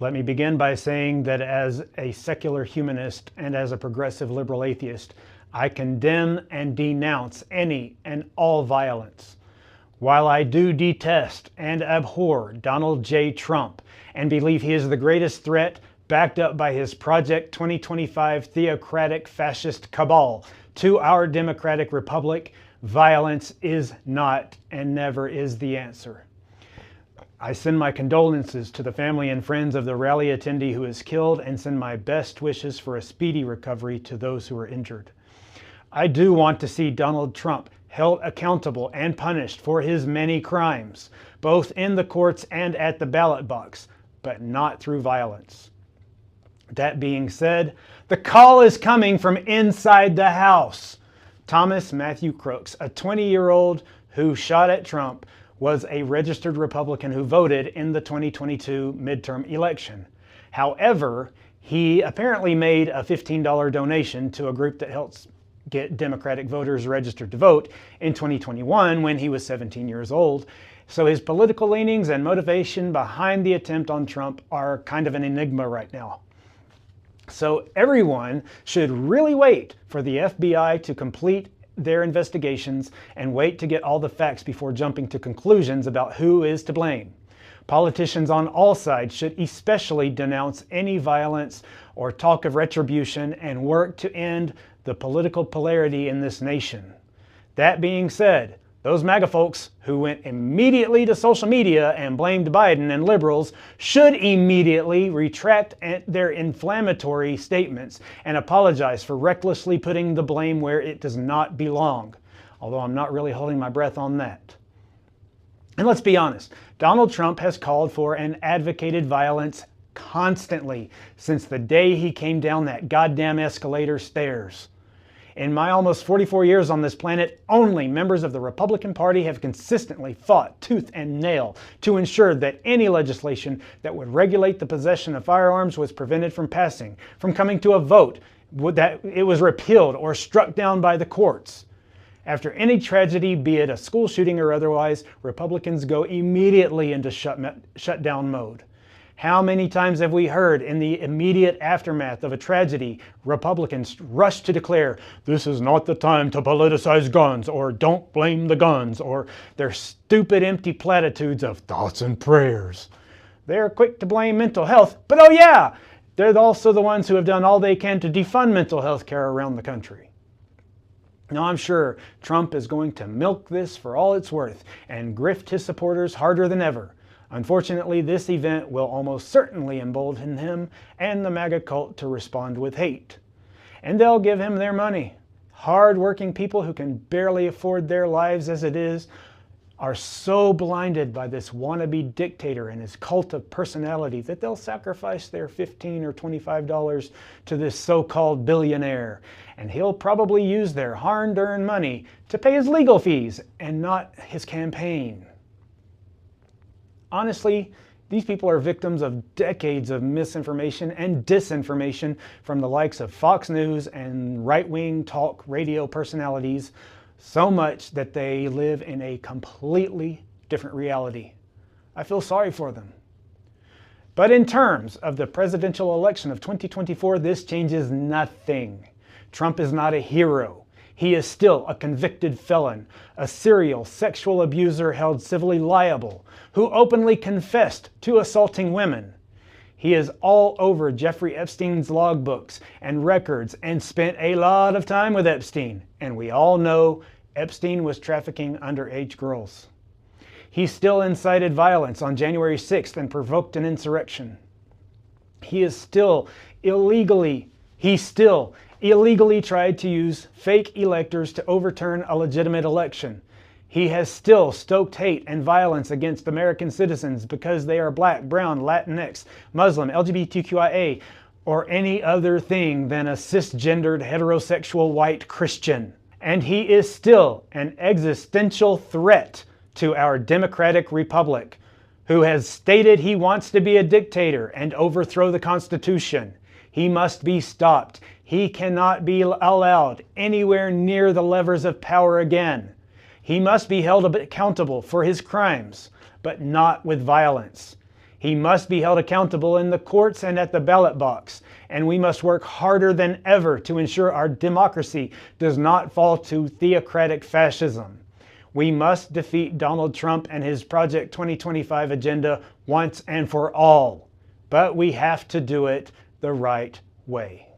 Let me begin by saying that as a secular humanist and as a progressive liberal atheist, I condemn and denounce any and all violence. While I do detest and abhor Donald J. Trump and believe he is the greatest threat backed up by his Project 2025 theocratic fascist cabal to our democratic republic, violence is not and never is the answer. I send my condolences to the family and friends of the rally attendee who was killed and send my best wishes for a speedy recovery to those who are injured. I do want to see Donald Trump held accountable and punished for his many crimes, both in the courts and at the ballot box, but not through violence. That being said, the call is coming from inside the House. Thomas Matthew Crooks, a 20-year-old who shot at Trump, was a registered Republican who voted in the 2022 midterm election. However, he apparently made a $15 donation to a group that helps get Democratic voters registered to vote in 2021 when he was 17 years old. So his political leanings and motivation behind the attempt on Trump are kind of an enigma right now. So everyone should really wait for the FBI to complete their investigations and wait to get all the facts before jumping to conclusions about who is to blame. Politicians on all sides should especially denounce any violence or talk of retribution and work to end the political polarity in this nation. That being said, those MAGA folks who went immediately to social media and blamed Biden and liberals should immediately retract their inflammatory statements and apologize for recklessly putting the blame where it does not belong. Although I'm not really holding my breath on that. And let's be honest, Donald Trump has called for and advocated violence constantly since the day he came down that goddamn escalator stairs. In my almost 44 years on this planet, only members of the Republican Party have consistently fought tooth and nail to ensure that any legislation that would regulate the possession of firearms was prevented from passing, from coming to a vote, that it was repealed or struck down by the courts. After any tragedy, be it a school shooting or otherwise, Republicans go immediately into shutdown mode. How many times have we heard in the immediate aftermath of a tragedy, Republicans rush to declare, "This is not the time to politicize guns," or "Don't blame the guns," or their stupid empty platitudes of thoughts and prayers. They're quick to blame mental health, but oh yeah, they're also the ones who have done all they can to defund mental health care around the country. Now I'm sure Trump is going to milk this for all it's worth and grift his supporters harder than ever. Unfortunately, this event will almost certainly embolden him and the MAGA cult to respond with hate. And they'll give him their money. Hard-working people who can barely afford their lives as it is are so blinded by this wannabe dictator and his cult of personality that they'll sacrifice their $15 or $25 to this so-called billionaire. And he'll probably use their hard-earned money to pay his legal fees and not his campaign. Honestly, these people are victims of decades of misinformation and disinformation from the likes of Fox News and right-wing talk radio personalities, so much that they live in a completely different reality. I feel sorry for them. But in terms of the presidential election of 2024, this changes nothing. Trump is not a hero. He is still a convicted felon, a serial sexual abuser held civilly liable, who openly confessed to assaulting women. He is all over Jeffrey Epstein's logbooks and records and spent a lot of time with Epstein. And we all know Epstein was trafficking underage girls. He still incited violence on January 6th and provoked an insurrection. He still illegally tried to use fake electors to overturn a legitimate election. He has still stoked hate and violence against American citizens because they are black, brown, Latinx, Muslim, LGBTQIA, or any other thing than a cisgendered heterosexual white Christian. And he is still an existential threat to our democratic republic, who has stated he wants to be a dictator and overthrow the Constitution. He must be stopped. He cannot be allowed anywhere near the levers of power again. He must be held accountable for his crimes, but not with violence. He must be held accountable in the courts and at the ballot box, and we must work harder than ever to ensure our democracy does not fall to theocratic fascism. We must defeat Donald Trump and his Project 2025 agenda once and for all, but we have to do it the right way.